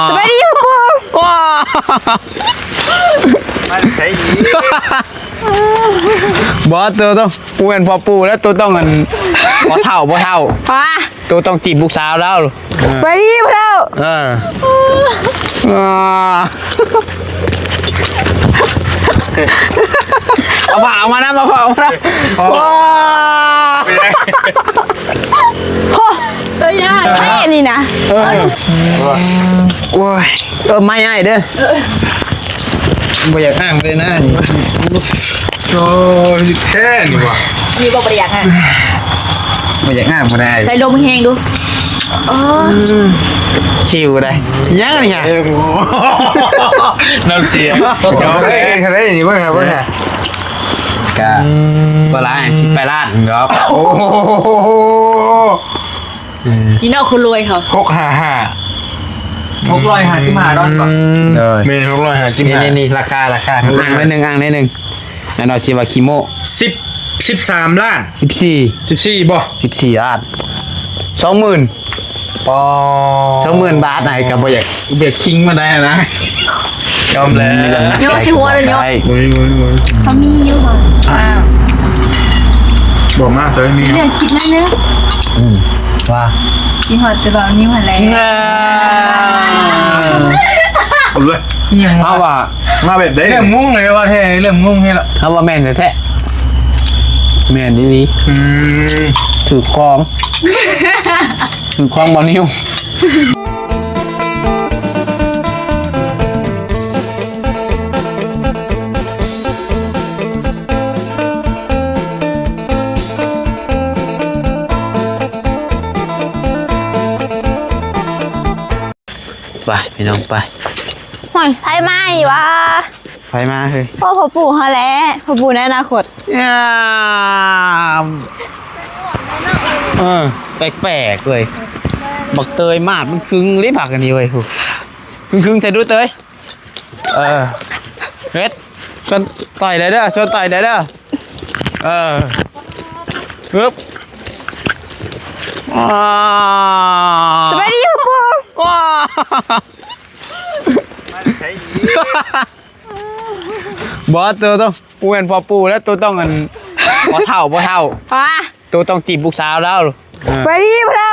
สบายดีพ่อว้าใช้ดีบอสตัวต้องปูเป็นพอปูแล้วตัวต้องเงินพอเท่าตัวต้องจีบลูกสาวแล้วไปดิพ่อเอาผ่ามานะมาผ่ามานะว้าตัวยากแค่นี้นะโอ้ยไม่ง่ายเด้อไม่อยากห่างเลยนะโอ้ยแค่นี่วะมีบอกประหยัดฮะไม่อยากห่างมาได้ใส่ลมแห้งดูชิวได้ยังไงเนี่ยน้ำเสียเดี๋ยวอะไรนี่บ้างครับเนี่ยกะเวลาไปร้านครับโอ้ยีน่าคนรวยเขา655ดอนก่อนเมน655นี่ราคาอ่างได้หนึ่งนั่นเราชื่อว่าคิโม13 ล้าน14บ่14 ล้าน20,000ปอ20,000 บาทไหนกับโปรเจกต์เบียดคิงมาได้นะยอมแล้วยอมชิวเลยยอมเขามีอยู่ค่ะบอกมากเลยมีเรื่องคิดนั่นนึงว่ากินหอดจะบอกนิ้วอะไรเอาเลยเอาว่ามาแบบเริ่มงงเลยว่าแท้เริ่มงงให้ละเอาว่าแม่นแท้แม่นดีถือคลองบอลนิ้วไปพี่น้องไปหอยไฟไหม้วะไฟมาเฮ้ยพ่อปู่เขาแล้วพ่อปู่ในอนาคตแปลกเลยบักเตยมากมันคึงรีบผักกันนี่เว้ยคึงใส่ดูเตยเฮ็ดส่วนต่อยได้เด้อปึ๊บสบายดีพ่อว้าบอสตัวต้องปูเป็นพอปูแล้วตัวต้องเงินพอเท่าตัวต้องจีบลูกสาวแล้วไปดิพ่อ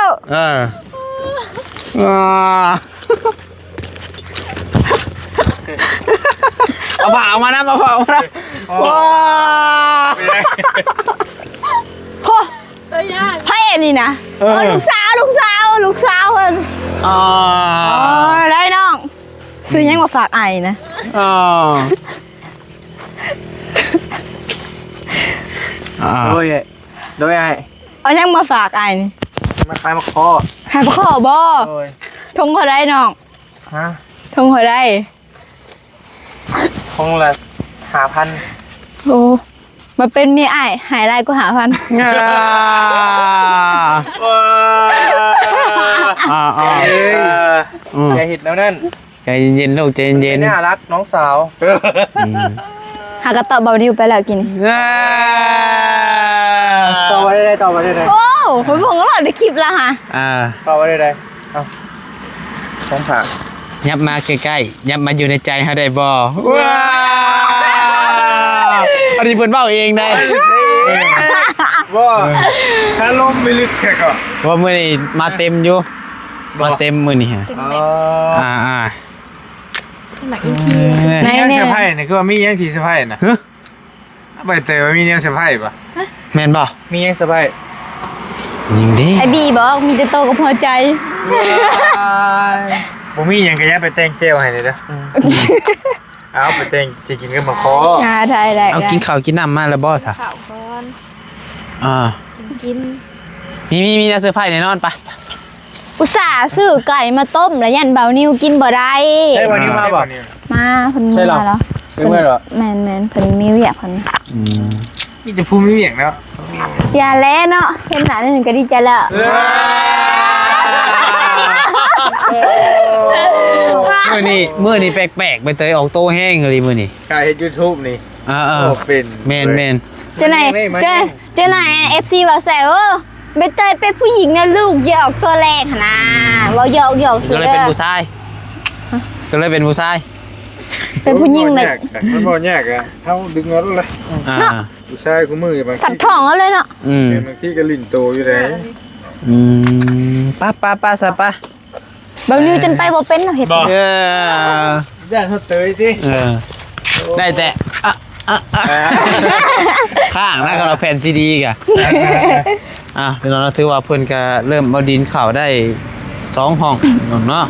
เอาผ่ามานะว้าพ่อตัวยากแค่นี้นะลูกสาวได้น้องซื้อยังมาฝากไอ้นะโดยไอ้เอายังมาฝากไอ้นี่มาขายมาคอบ่ทงเขาได้น้องทงเขาได้ทงละ5,000โอ้มาเป็นเมียไอ้หายไรก็5,000อย่าหิดแล้วนั่นใจเย็นลูกใจเย็นน่ารักน้องสาวหากระต่อเบาดิวไปแล้วกินต่อไปได้โอ้ผมบอกว่าเราได้คลิปแล้วฮะต่อไปได้เอาของฝากยับมาใกล้ๆยับมาอยู่ในใจเขาได้บ่ว้าอันนี้เพิ่นเบ้าเองได้ว่าถ้าลมไม่ลึกแค่ก็ว่ามื้อนี้มาเต็มอยู่มาเต็มมื้อนี้ฮะในเสื้อผ้าเนี่ยคือว่ามียังที่เสื้อผ้านะใบเตยว่ามียังเสื้อผ้าป่ะแม่นบ่มียังเสื้อผ้ายิงดิไอบีบอกมีแต่โตกับพอใจผมมียังกระยะไปแต่งเจลให้เลยนะเอาไปแต่งจะกินกันมาคอได้เอากินข้าวกินน้ำมาแล้วบ่ค่ะข้าวก่อนกินมีเสื้อผ้าแน่นอนปะอุตส่าห์ซื้อไก่มาต้มแล้วยันเบานิวกินบ่ได้ใช่วันนี้มาบ่มาเพิ่นมาแล้วแม่นเพิ่นมีเวียกเพิ่นมีจะพูดมีเวียกแล้วอย่าแล้เนาะเห็นหน้าหนึ่งก็ดีใจแล้วเมื่อนี่แปลกๆไปเตยออกโตแห้งเลยมื้อนี่กาย YouTube นี่เป็นแม่นเจ้าไหน FC ว่าแซว ใบเตยเป็นผู้หญิงนะลูกอย่าออกตัวแรงหั่นนะบ่หยอกสิ ก็เลย เด้ เป็น อ ผู้ชายก็เลยเป็นผู้ชาย เป็นผู้หญิงเลย มันบ่ยากอ่ะเฮาดึงเอาเลย อ่า ผู้ชายกูมือบาง สักท้องเอาเลยเนาะ อืม บางทีก็ลิ้นโตอยู่ได้ ป้าซะป้า บางนิวจนไปบ่เป็นเนาะเฮ็ด เอาอย่ติเฮาเตยติ เออได้แต่ข้างนะกับเราแผ่นซีดีกะเป็นเราถือว่าเพิ่นก็เริ่มเอาดินเข่าได้2 ห้องเนาะ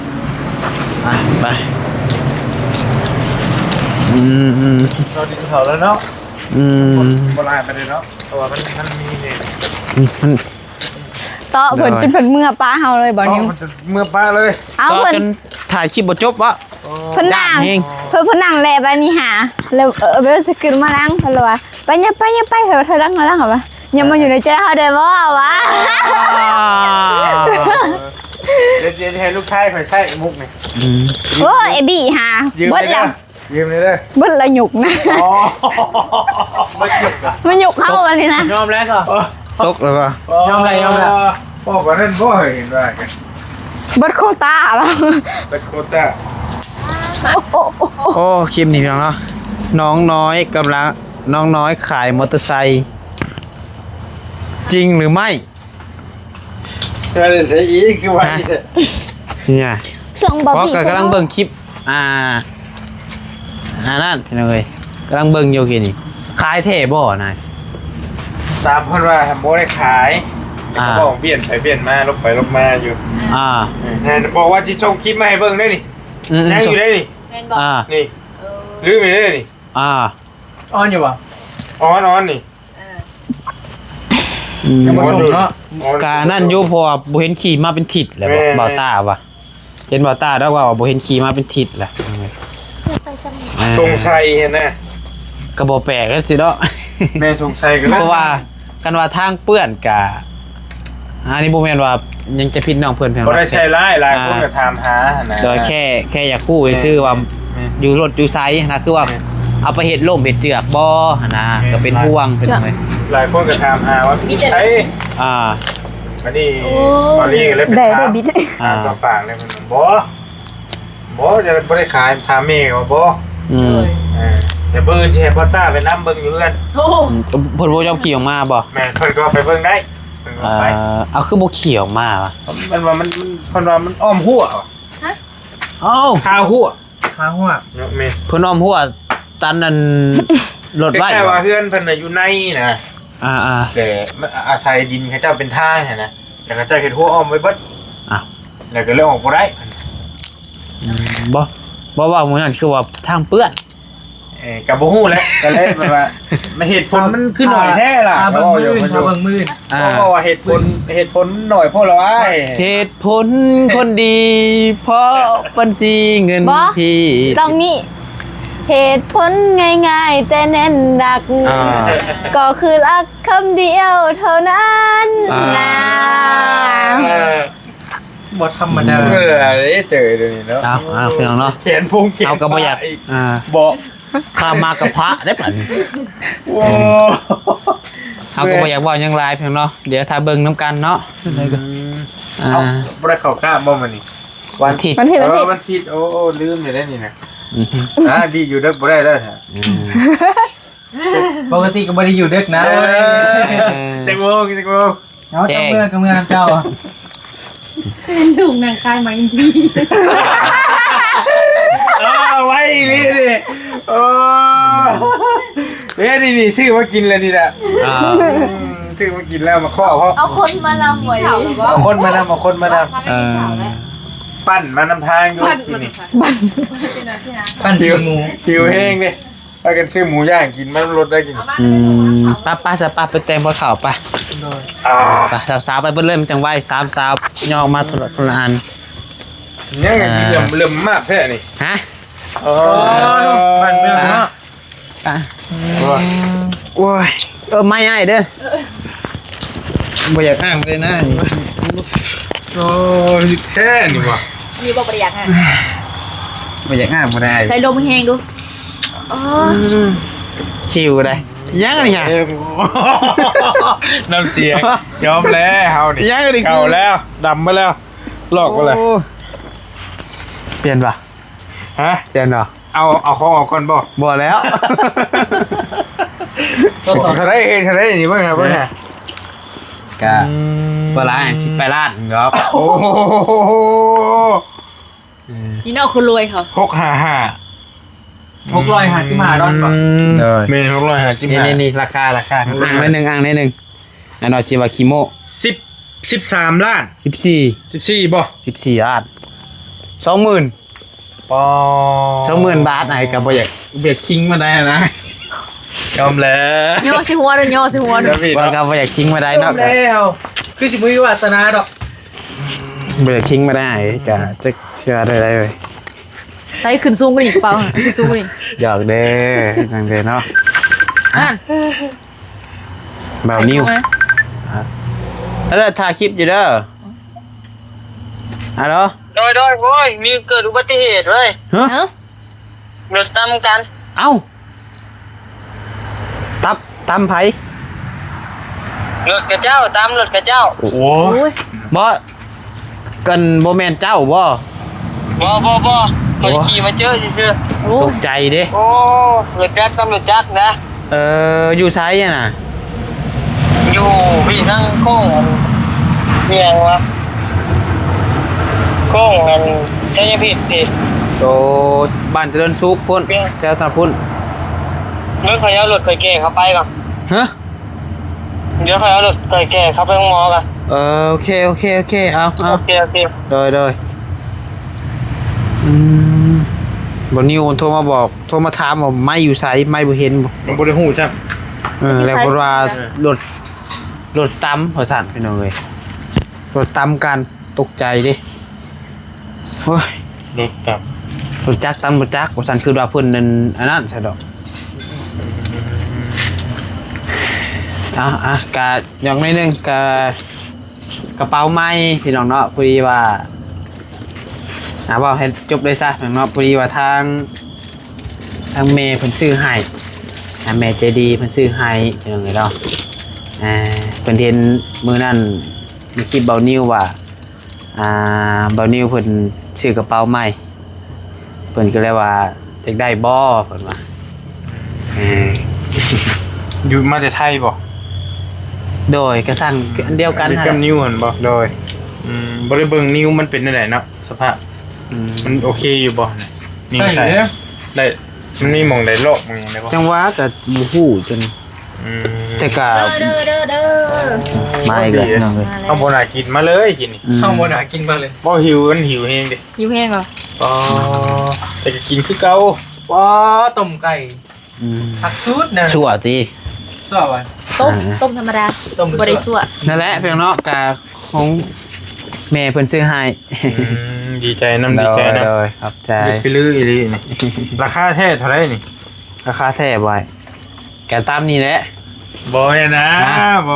ไปเราดินเขาแล้วเนาะบ่ลายไปเลยเนาะเพราะว่ามันมีนี่ เตาะเพิ่นจนเพิ่นเมื่อป้าเฮาเลยบ่นิว มันจะเมื่อป้าเลย เอา ก็ เพิ่น จนถ่ายคลิปบ่จบวะ เพิ่นนั่ง เอง เพิ่นนั่งแลไปนี่หาแล้วเบลสิขึ้นมานั่งเพิ่นเลยว่าไปอย่าไปเถอะนั่งเหรอวะอย่ามาอยู่ในใจเฮาได้บ่วะ เดี๋ยวให้ลูกชายข่อยใช้มุกนี่ โอ้ไอ้บี้หา ยืม เบิด เลย แล้ว ยืมเลยเด้อ เบิดละหยุกนะ อ๋อมาหยุกอ่ะ มันหยุกเฮาอันนี้นะ ยอมแล้วก็ ตกเลยป่ะ ยอมแล้วพ่อบ่นั่นบ่เห็นว่ากัน เบิดโควต้าแล้ว เป็นโคต้า โอ้คลิปนี้พี่น้องเนาะน้องน้อยกำลังน้องน้อยขายมอเตอร์ไซค์จริงหรือไม่ ก็เลยใช้อีกคือว่า เนี่ย ส่งบ่ เพราะ บี้ ก็กำลังเบิ่งคลิปนั่นพี่น้องเอ้ยกำลังเบิ่งอยู่กี่นี่ขายเท่บ่นาย ตามเพิ่นว่าบ่ได้ขายเขาบอกเปลี่ยนไปเปลี่ยนมาลบไปลบมาอยู่แต่บอกว่าสิส่งคลิปมาให้เบิ่งได้นี่ยังอยู่ได้นี่ นี่ลืมไปได้นี่ออนอยู่ป่ะออนนี่ กานั่นอยู่พอบ่เห็นขี่มาเป็นทิศแหละบ่าวตาว่ะเห็นบ่าวตาแล้วว่าบ่เห็นขี่มาเป็นทิศแหละ สงสัยเห็นนะ ก็บ่แปลกแล้วสิเนาะ แม่สงสัยกัน เพราะว่ากันว่าทางเปื้อนกะอันนี้บ่แม่นว่ายังจะผิดน้องเพิ่นเพียง บ่ได้ใช้หลายคนก็ถามหานะ โดยแค่อยากพูดซื่อว่าอยู่รถอยู่ไซนะคือว่าเอาไปเฮ็ดล่มเฮ็ดเจือกบ่นะก็เป็นห่วงเป็นไง หลายคนก็ถามหาว่าใช้อันนี้ตอนนี้ก็เลยเป็น ได้ ถาม บิด ต่อปากเลยมันบ่จะบ่ได้ขายถามแม่ว่าบ่แต่เบิ่งสิให้พ่อตาไปนำเบิ่งอยู่เฮือน เพิ่นบ่ยอมขี่ออกมาบ่ แม่เพิ่นก็ไปเบิ่งได้เพิ่นก็ไป เอาคือบ่ขี่ออกมาวะ มันว่ามันเพิ่นว่ามันอ้อมหัว เอ้า ข้าวหัวข้าวหัวเนาะแม่ เพิ่นอ้อมหัวตันนั่นรถไว้ แค่ว่าเฮือนเพิ่นน่ะอยู่ในนะ แต่อาศัยดินเขาเจ้าเป็นทางนะแล้วเขาเจ้าเฮ็ดหัวอ้อมไว้เบิดแล้วก็เลยออกบ่ได้ บ่ว่าหมู่นั้นคือว่าทางเปื้อน กับบ่ฮู้แหละก็เลยแบบว่ามันเหตุผลมันคือหน่อยแท้ล่ะเบิ่งมือเพราะว่าเหตุผลหน่อยพวกเราไอ้ เหตุผลคนดี เพราะบัญชีเงินพี่ ต้องมีเหตุผลง่ายๆแต่แน่นหนัก ก็คือรักคำเดียวเท่านั้นนะ บ่ธรรมดาเจอเดี๋ยวนี้เนาะ เอาพี่น้องเนาะ เขียนพุงเขียน เอาก็บ่อยากบ่ ข้ามากับพระได้ป่ะนี่ โอ้ เอาก็บ่อยากว่าหยังหลายพี่น้องเนาะเดี๋ยวถ้าเบิ่งนํกันเนาะ เอาบ่ได้เข้าข้ามบ่มันนี่ วันที่ มันผิด มันผิดโอ้ลืมไปได้นี่นะดีอยู่เด้อบ่ได้แล้วฮะ ปกติก็ไม่ได้อยู่ดึกนะ เต็มโมง เอาเจ้าเมื่อกับเมื่อเจ้า เป็นถุงหนังคายมาอินที ไว้นี่ดิโอ้นี่ชื่อว่ากินเลยนี่แหละชื่อว่ากินแล้วมาข้อเพราะ เอาคนมานำไว้ เอาคนมานำปั้นมานำทางอยู่นี่ ปั้นผิวหมู ผิวแห้งดิไปกันซื้อหมูย่างกินมันรสได้กิน ป้าจะป้าไปแต่งบ่ข่าวป่ะไปสาวๆไปเบิ่งเริ่มจังไว้3สาวย่อมาทุละอัน เนี่ยเริ่มมากแท้นี่ ฮะ ปั้นเมืองเนาะ โอ้ยไม่ง่ายเด้อบ่อยากอ้างเลยนะ โอ้แท้นี่ว่ะ มีบอกประหยัดฮะ บ่อยากอ้างบ่ได้ ใช้ลมแห้งดู ชิวได้ ยังนี่ฮะ น้ำเสียงยอมแล้วเฮานี่ ยังนี่ เก่าแล้วดำมาแล้วหลอกมาเลย โอ้เปลี่ยนป่ะ ฮะ เปลี่ยนเหรอ เอาของออกก่อนบ่ บ่แล้ว ทะเลนี่เบิ่งครับเบิ่งฮะ ก็เวลาสิไปร้านครับ โอ้โห นี่นอกคนรวยเขา 655 655ดอลก่อน เมน655 นี่ราคาอ่างนิดนึงอันน้อยสิว่าคิโม 13ล้าน 14 14บ่ 14ล้าน 20,000 ปอ 20,000 บาทไหนก็บ่อยากเบียดคิงมาได้นะ ยอมแล้ว ย่อสิหัวเด้อย่อสิหัวเด้อ บ่ก็บ่อยากคิงมาได้เนาะ แล้วคือสิมือวาสนาดอก บ่อยากคิงมาได้ก็จะเชื่อได้เลย ใส่ขึ้นสูงกว่านี้กระเป๋าขึ้นสูงกว่านี้ หยอกเด้จังเด้เนาะ อ่ะ บ่าวนิ้วแล้วถ่ายคลิปอยู่เด้อฮัลโหล โดยโว้ยมีเกิดอุบัติเหตุเว้ย ฮะ เอ้าร ถตำกัน เอ้าตำไผ รถกระเจ้าตามรถกระเจ้า โอ้โห โอ้ย บ่กันบ่แม่นเจ้าบ่ บ่คอยขี่มาเจอซื่อ โอ้ ต ย กใจเด้ ๆโอ้รถจักรตำรวจจักรนะ อยู่ไสอ่ะน่ะ อยู่พี่นั่งโค้งอันเมียงวะโค้งอันใช่ยังผิดดิ โตบ้านเจริญสุขพุ่นแถวตะพุ่น เดี๋ยวคอยเอารถคอยแก่เข้าไปก่อน ฮะ เดี๋ยวคอยเอารถคอยแก่เข้าไปห้องหมอกัน โอเคเอา โอเค โดยบ่นิวโทรมาบอกโทรมาถามว่าไม่อยู่ไสไม่บ่เห็นบ่ มันบ่ได้ฮู้ใช่ แล้วเพราะว่ารถตํว่าซั่นพี่น้องเอ้ยรถตํกันตกใจเด้โอ้ย รถตับ รถจักรตำรถจักรว่าซั่นคือว่าเพิ่นนั่นอันนั้นใช่ดอกกะอย่างน้อยหนึงกะกระเป๋าไม้พี่น้องเนาะพอดีว่าว่าให้จบเลยซะพี่น้องเนาะพอดีว่าทางเมย์เพิ่นซื้อให้แม่ใจดีเพิ่นซื้อให้พี่น้องเอ้ยเนาะเพิ่นเห็นมื้อนั้นมีคลิปเบานิวว่าเบานิวเพิ่นซื้อกระเป๋าใหม่เพิ่นก็เลยว่าอยากได้บ่เพิ่นว่า อยู่มาแต่ไทยบ่ โดยกระสั่งอันเดียวกัน กับนิ้วหั่นบ่ โดย บ่ได้เบิ่งนิ้วมันเป็นจังไดเนาะสภาพมันโอเคอยู่บ่นิ้ว ใช่ ใส่ เด้อ ได้มันมีหม่องใดโลกหม่องหยังได้บ่ จังหวะก็บ่ฮู้จนแต่ก็ เด้อ มาอีกแล้วน้องเอ้ย เอาบ่น่ากินมาเลยกินนี่ ช่องบนหากินมาเลย บ่หิวมันหิวเองดิ หิวแห้งเหรอ อ๋อแต่ก็กินคือเก่า ว้าต้มไก่ อืม ผักชุดนะ ชั่วติ สวัสดี ต้มธรรมดา ต้ม บ่ได้สั่ว นั่นแหละเพียงเนาะกะของแม่เพิ่นซื้อให้ ดีใจน้ำดีใจนะ โดยครับใจ ไปลื้ออีหลีนี่ราคาแท้เท่าไหร่นี่ ราคาแท้ไว้แกตามนี่แหละ บ่แม่นนะบ่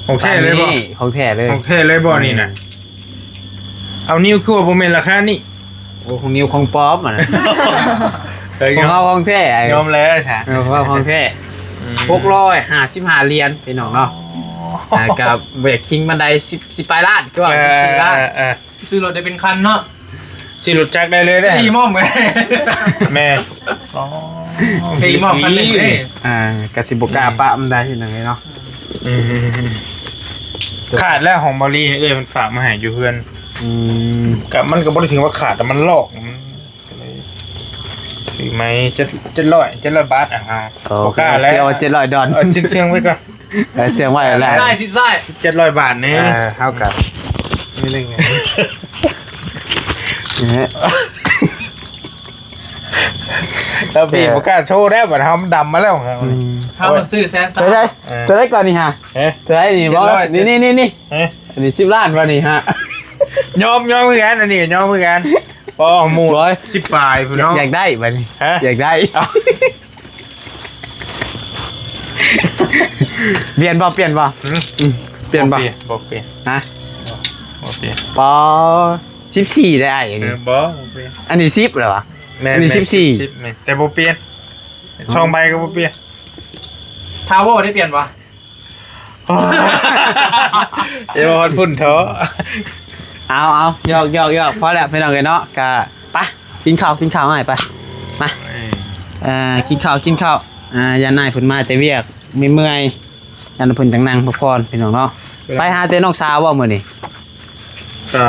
ของแท้เลยบ่ ตามนี่ของแท้เลย ของแท้เลยบ่นี่น่ะเอานิ้วคือว่าบ่แม่นราคานี่ โอ้ของนิวของป๊อปอ่ะนะ เอ้ย ของเฮาของแท้ไอ้ ยอมแล้วใช่ ของเฮาของแท้655เหรียญพี่น้องเนาะกับเบรกคิงบันได10ปลายล้านก็ว่า10ล้าน ซื้อรถได้เป็นคันเนาะ สิหลุดจักได้เลยได้ สี่หม้อมกัน แม่ สี่หม้อมคันเลย กะสิบ่กล้าปะมันได้พี่น้องเนาะ ขาดแล้วของบอลลี่เอ้ยมันฝากมาให้อยู่เพื่อน กับมันก็บ่ได้ถึงว่าขาดแต่มันลอกมันถือไหม700บาทอ่ะบ่กล้าแล้ว เดี๋ยว700ดอล เอาเชียงไว้ก่อน เสียงไว้แล้ว ใช่สิใช่ 700 บาทนี่ เท่ากับนี่นึงนี่ แล้วพี่บ่กล้าโชว์ได้บัดเฮามันดำมาแล้วครับ ถ้ามันซื้อแสนสา จะได้ก่อนนี่ฮะ เอ๊ะ จะได้นี่บ่นี่อันนี้10ล้านบ่นี่ฮะ ยอมคือกันอันนี้ยอมคือกันบ่หมู่10ปลายพุ่นเนาะ อยากได้บ่นี่ ฮะ อยากได้เปลี่ยนบ่เปลี่ยนบ่ บ่ เปลี่ยนบ่ บ่เปลี่ยน ฮะ บ่เปลี่ยน ปอ14ได้อย่างนี้ บ่ อันนี้10เหรอวะ แม่ อันนี้14 10แต่บ่เปลี่ยน2ใบก็บ่เปลี่ยน ทาวเวอร์ได้เปลี่ยนปะ เดี๋ยวมันพุ่นเถอะ เอาหยอกพอแล้วพี่น้องเลยเนาะกะไปกินข้าวหน่อยไปมากินข้าวยันนายเพิ่นมาแต่เวียกไม่เมื่อยยันเพิ่นจังนั่งพักผ่อนพี่น้องเนาะไปหาแต่น้องสาวว่ามื้อนี้ ก็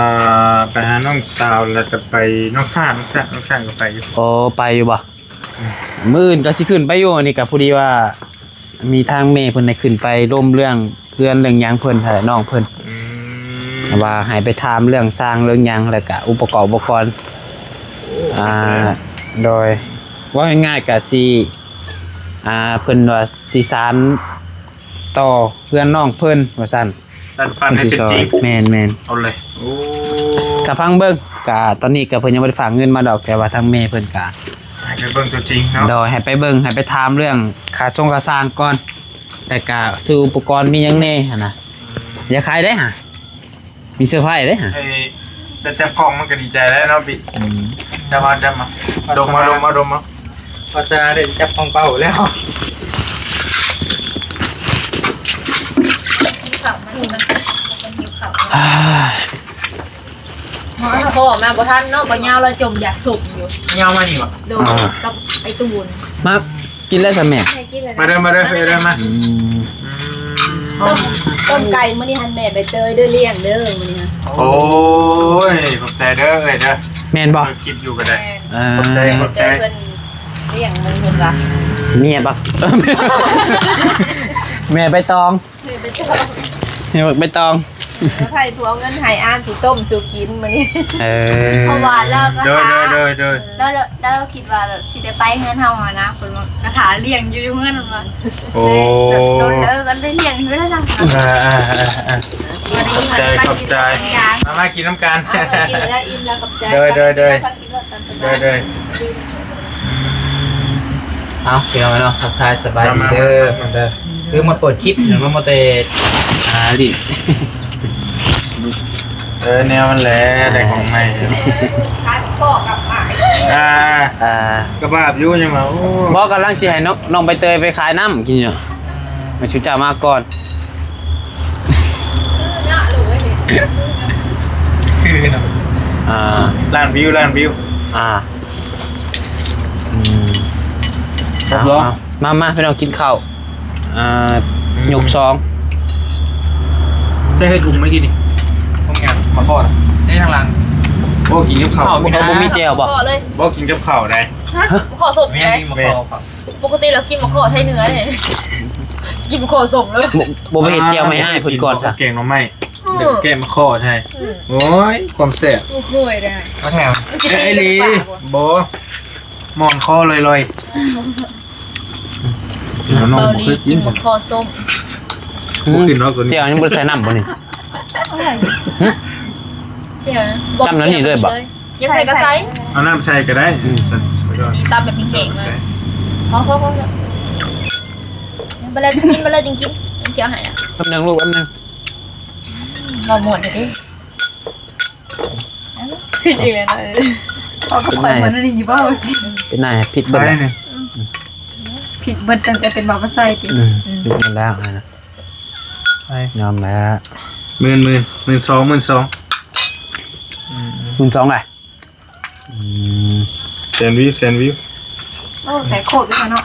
ไปหาน้องสาวแล้วจะไปน้องซ่านก็ไปอยู่ โอ้ไปอยู่บ่มื้ออื่นก็สิขึ้นไปอยู่นี่ก็พอดีว่ามีทางเมย์เพิ่นได้ขึ้นไปร่มเรื่องเพื่อนเรื่องหยังเพิ่นให้น้องเพิ่นว่าให้ไปถามเรื่องสร้างเรื่องหยังแล้วก็อุปกรณ์โดยว่าง่ายๆก็สิเพิ่นว่าสิสานต่อเพื่อนน้องเพิ่นว่าซั่น ดันฟันให้เป็นจริง แม่น เอาเลยโอ้ ก็ฟังเบิ่งก็ตอนนี้ก็เพิ่นยังบ่ได้ฝากเงินมาดอกแต่ว่าทางเมย์เพิ่นก็ ให้ไปเบิ่งตัวจริงเนาะ โดยให้ไปเบิ่งให้ไปถามเรื่องค่าส่งค่าสร้างก่อนแต่ก็ซื้ออุปกรณ์มีหยังแน่หั่นน่ะอย่าขายได้ฮะมีเสื้อผ้าได้ฮะ ไอ้แต่จับกล้องมันก็ดีใจแล้วเนาะบิจะมาดมมา ภาษาได้จับของเป่าแล้ว เขาออกมาบ่ทันเนาะบ่ยาวเราจมอยากสุกอยู่ เงามานี่วะ โดนกับไอ้ตูน มากินแล้วซะแม่ ให้กินเลย มาเด้อมา ต้มไก่มื้อนี้หันแม่ไปเตยเด้อเลี้ยงเด้อมื้อนี้ โอ้ยขอบใจเด้อเอ้ยเด้อ แม่นบ่ คิดอยู่ก็ได้ ขอบใจ ไปเตยเพิ่นเลี้ยงมันเพิ่นว่า เมียบัก แม่ใบตองแม่บักใบตอง แล้วไผผัวเงินให้อ่านสิต้มสุกินมื้อนี้ เพราะว่าแล้วก็ เด้อ แล้วคิดว่าสิได้ไปเงินเฮาอ่ะนะเพิ่นว่ากระถาเลี้ยงอยู่เงินมันว่า โอ้ โดนก็ได้เลี้ยงอยู่แล้วจัง ขอบใจมากินน้ำกัน กินแล้วอิ่มแล้วกับใจ เด้อ เอาเดี๋ยวเนาะทักทายสบายดีเด้อคือมาเปิดคลิปหรือมาเตะดิ แนวมันแหละได้ของใหม่ ขายพ่อกับหมาย กระบาบอยู่ยังมาโอ้ บอกกำลังสิให้น้องใบเตยไปขายน้ำกินอยู่มาชุจ่ามาก่อน คือเนาะล้านวิว มาไปลองกินข้าวหยกซอง ใช่ให้ถุงไม่กินนี่ ทำงานมาพ่อนะได้ทางหลัง บ่กินกับข้าว บ่มีเจลบ่ ขอเลย บ่กินกับข้าวได้ ขอสม แม่ ได้ ที่มาพ่อครับ ปกติเรากินมะขอใช้เนื้อเนี่ยกินมะขอสมเลย บ่ไปเฮ็ดเจลไม่ให้เพิ่นก่อนซะ แกงหน่อไม้แกงมะข้อใช่โอ้ยความแซ่บ โอ้ยได้ มาแถม ไอ้ลีบ่มอนคอลอยน้อง เบา บ่ ลี เคยกิ กิ น นมะขอส้ม บ่กินเนาะตัวนี้ เจลยังบ่ได้ใส่น้ำบ่นี่ เดี๋ยว จำนั้นนี่ด้วยบ่ ยังใส่กระไซ เอาน้ำใส่ก็ได้ มีตำแบบมีเข่งมาพอไปเลยกินไปเลยจริงๆเคี้ยวหายนะ แป๊บนึงลูกแป๊บนึง เราหมดเลยดิผิดอีกแล้วนะเขาก็คอยมันนี่บ้าจริง เป็นนายผิดเบิด ได้ แล้ว เนี่ย ผิดเบิดตั้งแต่เป็นบาปใจจริง ผิดหมดแล้วนะยอมแล้ว 12,000 12,000ไหน แซนด์วิช โอ้แต่โคตรด้วยเนาะ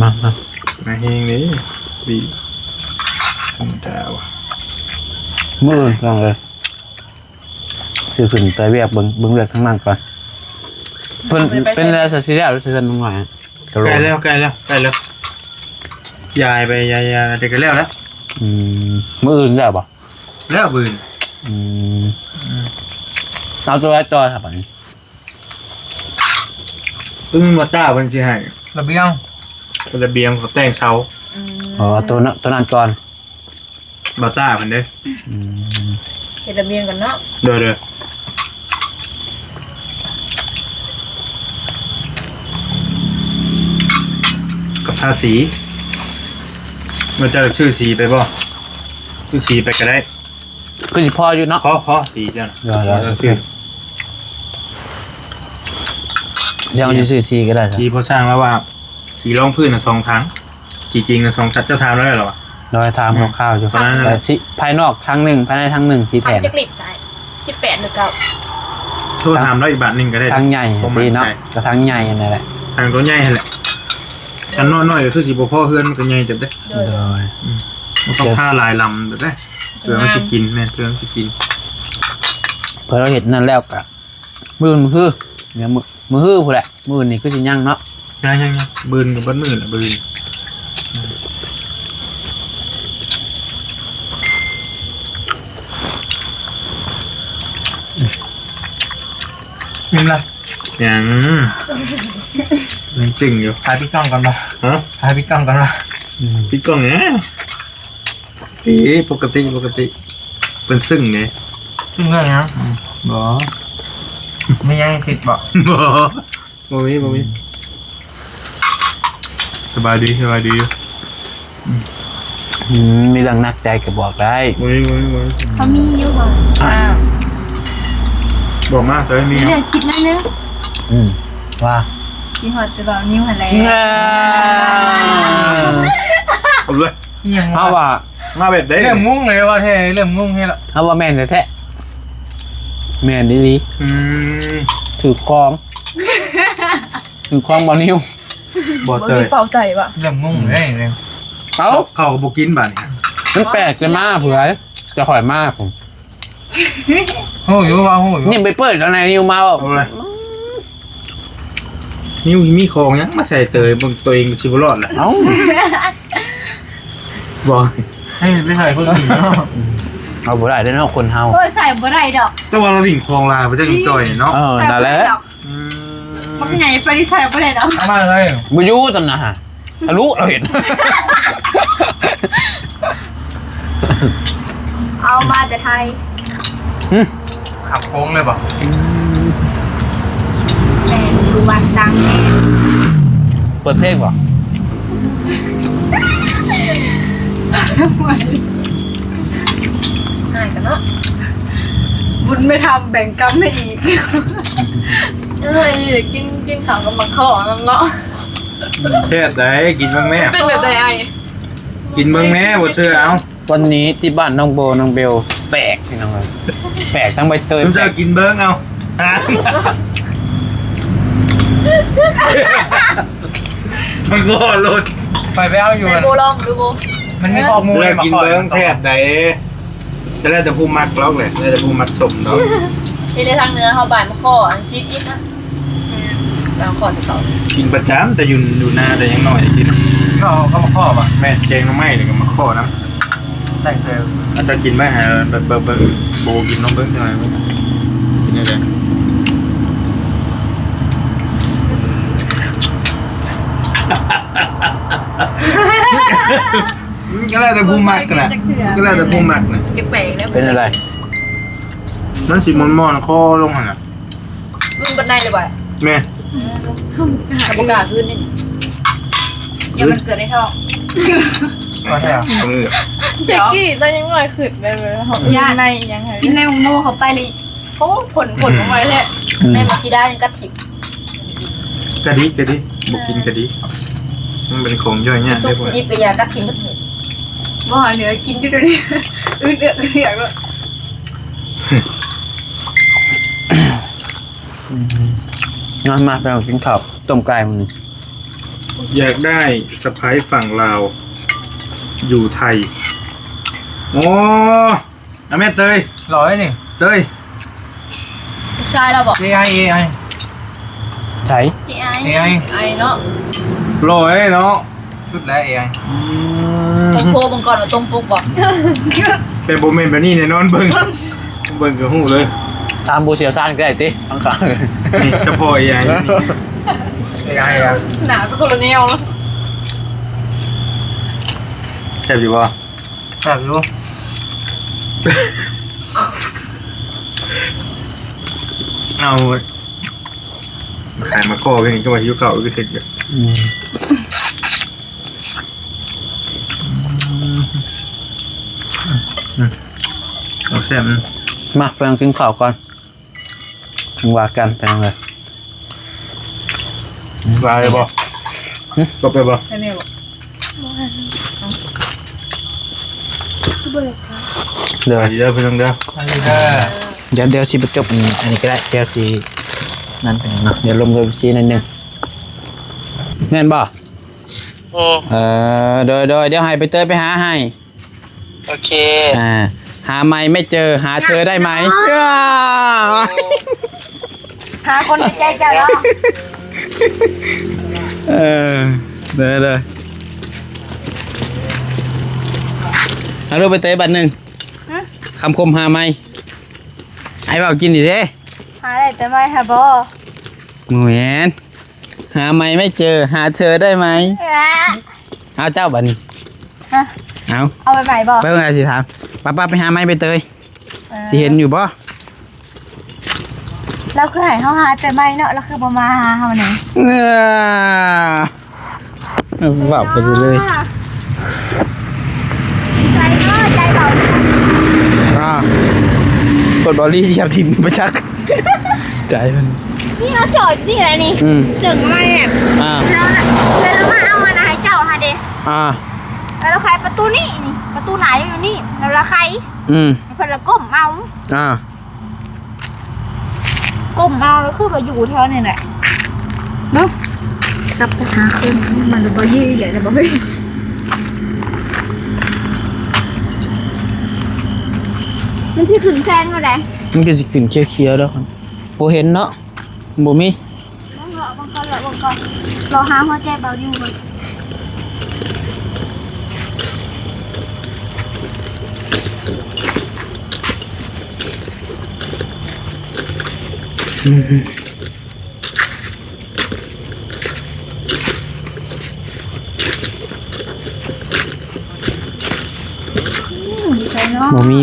มา มาเฮงนี่บีธรรมดาว่ะ มื้อลองเลยคือขึ้นไปเวียกเบิ่งเลือกข้างล่างก่อนเป็นอะไรซะสิแล้วรู้สึกกันหน่อย ใกล้แล้วยายไปยายเด็กก็แล้ว มื้ออื่นได้บ่ แล้วบืน เอาตัวจอยครับอันนี้ มาจ้าเพิ่นสิให้ ระเบียง ระเบียงเขาแต่งเสา อ๋อตัวนั้นก่อน บ่ต้าเพิ่นเด้ เห็ดระเบียงกันเนาะ เด้อกับทาสีมันจะชื่อสีไปบ่ชื่อสีไปก็ได้ คือสิพออยู่เนาะ เพราะสีจ้ะ เดี๋ยวจะซื้อซีก็ได้ สีพอสร้างแล้วว่าสีรองพื้น2 ครั้ง จริงๆนะ2 ชัดเจ้าทำแล้วเหรอวะ โดยทางข้าวๆอยู่ ประมาณนั้น แต่สิภายนอกทั้งหนึ่งภายในทั้งหนึ่งสีแทน จะกลิบใส่18หรือ9 โทษทำแล้วอีกบาทหนึงก็ได้ ทั้งใหญ่ ผม ดีเนาะ ใช่ ก็ทั้งใหญ่นั่นแหละ ทางตัวใหญ่แหละอันน้อยๆก็คือสิบ่พ่อเฮือนมันก็ใหญ่จัดเด้ โดย มันต้องผ้าลายลำแบบได้เพื่อมันจะกินแม่เพื่อมันจะกิน เพื่อเราเห็นนั่นแล้วกะมือฮื้อเนี่ยมือฮื้อพูดแหละมือนี่คือสิยั่งเนาะ ยังบืนกับบ้านมือแหละบืนยังไรยังจึงอยู่ ถ่ายพี่กล้องกันปะ ฮะ ถ่ายพี่กล้องกันปะ พี่กล้องเนี่ยปกติเป็นซึ่งเนี่ย ซึ่งเรื่องนี้ บ่ ไม่ยังติดบอก บ่มีสบายดีอยู่ มีเรื่องนักใจก็บอกได้ บ่มี เขามีอยู่บ่ บอกมากเลยมี เรื่องคิดน้อยนึง ว่า กินหอดจะบอกนิ้วหันแล เอาเลย ยัง เพราะว่า มาแบบได้ เริ่มงงเลยว่าเท่เริ่มงงให้ละ เพราะว่าแม่นแท้ๆแม่นดี ถือคลองบอลนิ้ว บ่เตย เป่าใจป่ะ เริ่มงงเลยเริ่ม เอ้า เข้ากับบ่กินบาดนี่ มันแปลกจะมากเผื่อจะข่อยมากผม โอ้ยว่าโอ้ย นี่ไปเปิดแล้วนายนิ้วมาบอก เอาเลยนิ้วมีของยังมาใส่เตยบนตัวเองชิบรอดแหละ เอ้า บอก ให้ไปถ่ายคนอื่นเนาะ เอาบ่ได้ได้เนาะคนเฮา โอ้ยใส่บ่ได้ดอก แต่ว่าเราดิ่งคลองลาพระเจ้าจอยเนาะ นั่นแหละ มันไงไปที่ใส่บ่ได้ดอก เอามาเลย บุยูตำนะฮะทะลุเราเห็น เอามาแต่ไทย ขับโค้งเลยบอก แม่ดูวัดดังแน่ เปิดเพลงป่ะ ง่ายกันเนาะบุญไม่ทำแบ่งกรรมให้อีกกินข้าวกับมะข้อน้ำเนาะ แค่ไหนกินบ้างแม่ เป็นแบบใดไอ้ กินบ้างแม่บ่เชื่อเอา วันนี้ที่บ้านน้องโบน้องเบลแปลกพี่น้องเลยแปลกทั้งใบเตย ผม แปล จะ ก กินเบิ้งเอามันก็หลุด ไปเอาอยู่ ใส่โบลองดูโบ มันมีข้อมูล เลิกกินเบิ้งแค่ไหนจะได้แต่ผู้มักล็อกเลยได้แต่ผู้มักสมเนาะ นี่ได้ทางเนื้อเขาบ่ายมะข้ออันชีสอินนะบางข้อจะต่อ กินประจำแต่อยู่หน้าแต่ยังน้อยกิน ก็ก็มาข้อป่ะ แม่แกงน้ำไหม้เลยก็มาข้อนะ แต่งเธอ อาจจะกินไหมฮะเบิ้งโบกินน้องเบิ้งใช่ไหมกินได้เลยก็แล้วแต่ผู้มักนะก็แล้วแต่ผู้มักนะ แปลกๆนะ เป็นอะไร นั่นสิมอนๆข้อลงหันอ่ะ มึงบันไดเลยบ่าย แม่ ทำโอกาสขึ้นนี่ยังมันเกิดในท้อง ก็ใช่ เอามือ เจ๊กี้ตอนยังลอยขึ้นเลยเลยเขาในยังไง กินในโม่เขาไปเลยโอ้ผลออกมาเลยในมาคิด้ายังกัดถิบ กะดิบุกินกะดิมันเป็นของย่อยเนี่ย ซุ ได้ ป พวก ซีดิบกระยากัดถิบมันเหนื่อย ว่าเหนือกินอยู่ตรงนี้เอื้อเลย มาไปเอากินข้าวต้มไก่มึง อยากได้สะพ้ายฝั่งลาวอยู่ไทยโอ้แม่เตย ร้อยนี่ เตย ลูกชายเราบอก AI ใช่ ไอ้เนาะ รอยเนาะ ชุดแล้ว AI ต้มโพบังก่อนว่าต้มปุ๊กบอก แต่โบเมนแบบนี้เนี่ยนอนเบิ่งกับหูเลย ตามบูเสียวซานก็ได้ติข้าง นี่จะพอใหญ่ AI อ่ะ หนาเป็นโคโลเนียลแล้ว แซ่บอยู่ป่ะ แบบรู้ เอาขายมาก่อกันก็ว่าหิวเก่าก็เสร็จอยู่ เอาแซ่บ มาไปเอากินข้าวก่อนถึงว่ากันไปเลย ลาเลยป่ะก็ไปป่ะ ไอ้เมียบอก เดี๋ยว เดี๋ยวไปลงเด้อ เดี๋ยวสิไปจบอันนี้ก็ได้เดี๋ยวสินั่นไปเนาะเดี๋ยวลงกับซีนั่นนึงแม่นบ่โดยเดี๋ยวให้ไปเตยไปหาให้ โอเค หาไม่ไม่เจอหาเธอได้ไหม หาคนในใจเจ้าเนาะ เด้อเอาลูกไปเตะบัตรหนึ่งคำคมหาไม่ไอ้บ่าวกินดิเด้ หาได้แต่ไม่หาบ่ หมูแหนหาไม่ไม่เจอหาเธอได้ไหมเอาเจ้าบัตรนี้เอา เอาไปใหม่บ่ ไปว่าไงสิถามป้าไปหาไม้ไปเตยสิเห็นอยู่บ่ เราคือให้เฮาหาแต่ไม่เนาะเราคือบ่มาหาเฮาไหน ว่าไปเลย ใจเนาะใจเบาก ดบอลลี่เหยียบทิมไปชักใจมัน นี่เอาจอดที่ไหนนี่จึงมาเนี่ยแล้วมาเอามาให้เจ้าหาเด้แล้วเราใครประตูนี่ประตูไหนอยู่นี่แล้วเราใครเพิ่นละก้มเอาก้มเอาแล้วคือก็อยู่แถวนี่แหละเนาะกลับไปหาคืนมันบ่ยี่เลยนะบ่เฮ้ยมันสิขึ้นแซงมาได้ มันก็สิขึ้นเขียวๆแล้วครับบ่เห็นเนาะบ่มี บางคนรอหาหัวใจเบาอยู่ก่อนบ่มี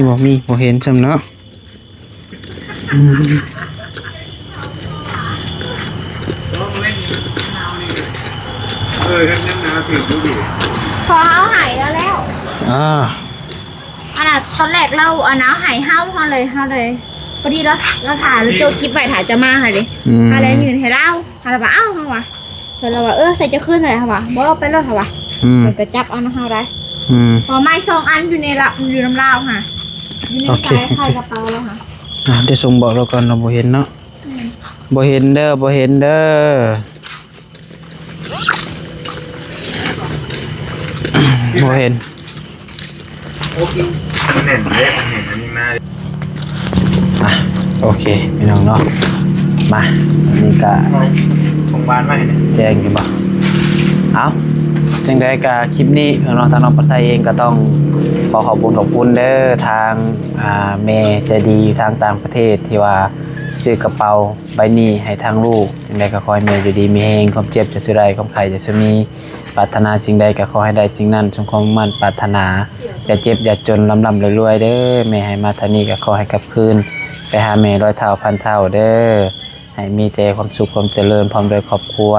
บ่เห็นซ้ำเนาะ นั่นนะถึงดูดิ พอเอาหายแล้ว อันน่ะตอนแรกเราเอาน้ำหายเฮาเลยพอดีเราถ่ายแล้วโจคลิปไปถ่ายจะมาค่ะดิอะไรอยู่ในเราอะไรแบบอ้าวเขาวะเสร็จแล้วว่าใส่จะขึ้นอะไรค่ะวะบอกเราไปรถค่ะวะมันก็จับเอานะคะได้พอไม้2 อันอยู่ในละอยู่น้ำลาวค่ะอยู่ในสายไข่กระเป๋าแล้วค่ะเดี๋ยวส่งบอกเราก่อนเราบ่เห็นเนาะบ่เห็นเด้อบ่เห็นเด้อบ่เห็น โอเคมันเห็นเลยมันเห็นอันนี้มา โอเคพี่น้องเนาะมาอันนี้ก็ ของบ้านมาเห็น แจ้งอยู่บ่เอาจังใดก็คลิปนี้น้องทางน้องปัทไทยเองก็ต้องขอขอบคุณเด้อทางเมย์ใจดีทางต่างประเทศที่ว่าซื้อกระเป๋าใบนี้ให้ทางลูกจังใดก็ขอให้เมย์อยู่ดีมีแฮงความเจ็บจะสุดใดความไข้จะสุดมีปรารถนาสิ่งใดก็ขอให้ได้สิ่งนั้นสมความมั่นปรารถนาอย่าเจ็บอย่าจนร่ำรวยเด้อแม่ให้มาทางนี้ก็ขอให้กลับคืนไปหาแม่100 เท่าพันเท่าเด้อให้มีแต่ความสุขความเจริญพร้อมด้วยครอบครัว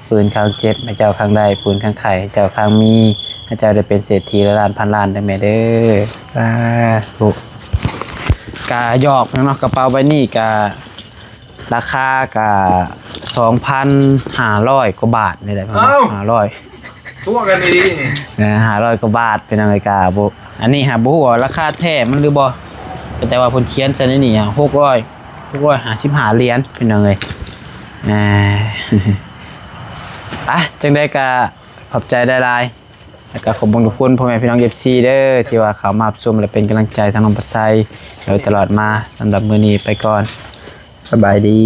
ปืนข้างเจ็บให้เจ้าข้างได้ปืนข้างไข่ให้เจ้าข้างมีให้เจ้าได้เป็นเศรษฐีล้านพันล้านได้แม่เด้อลูกกะหยอกเนาะกระเป๋าใบนี้กะราคากะ2,500 กว่าบาทนี่แหละ500ทั่วกันดีนี่500 กว่าบาทเป็นอะไรกะบ่อันนี้หาบ่ฮู้ว่าราคาแท้มันหรือบ่แต่ว่าเพิ่นเขียนซะในนี่655 เหรียญเป็นจังได๋จังได้ก็ขอบใจได้หลายแล้วก็ขอบคุณพ่อแม่พี่น้อง FC เด้อที่ว่าเข้ามารับชมและเป็นกำลังใจทางน้องปัทไทยโดยตลอดมาสำหรับมื้อนี้ไปก่อนสบายดี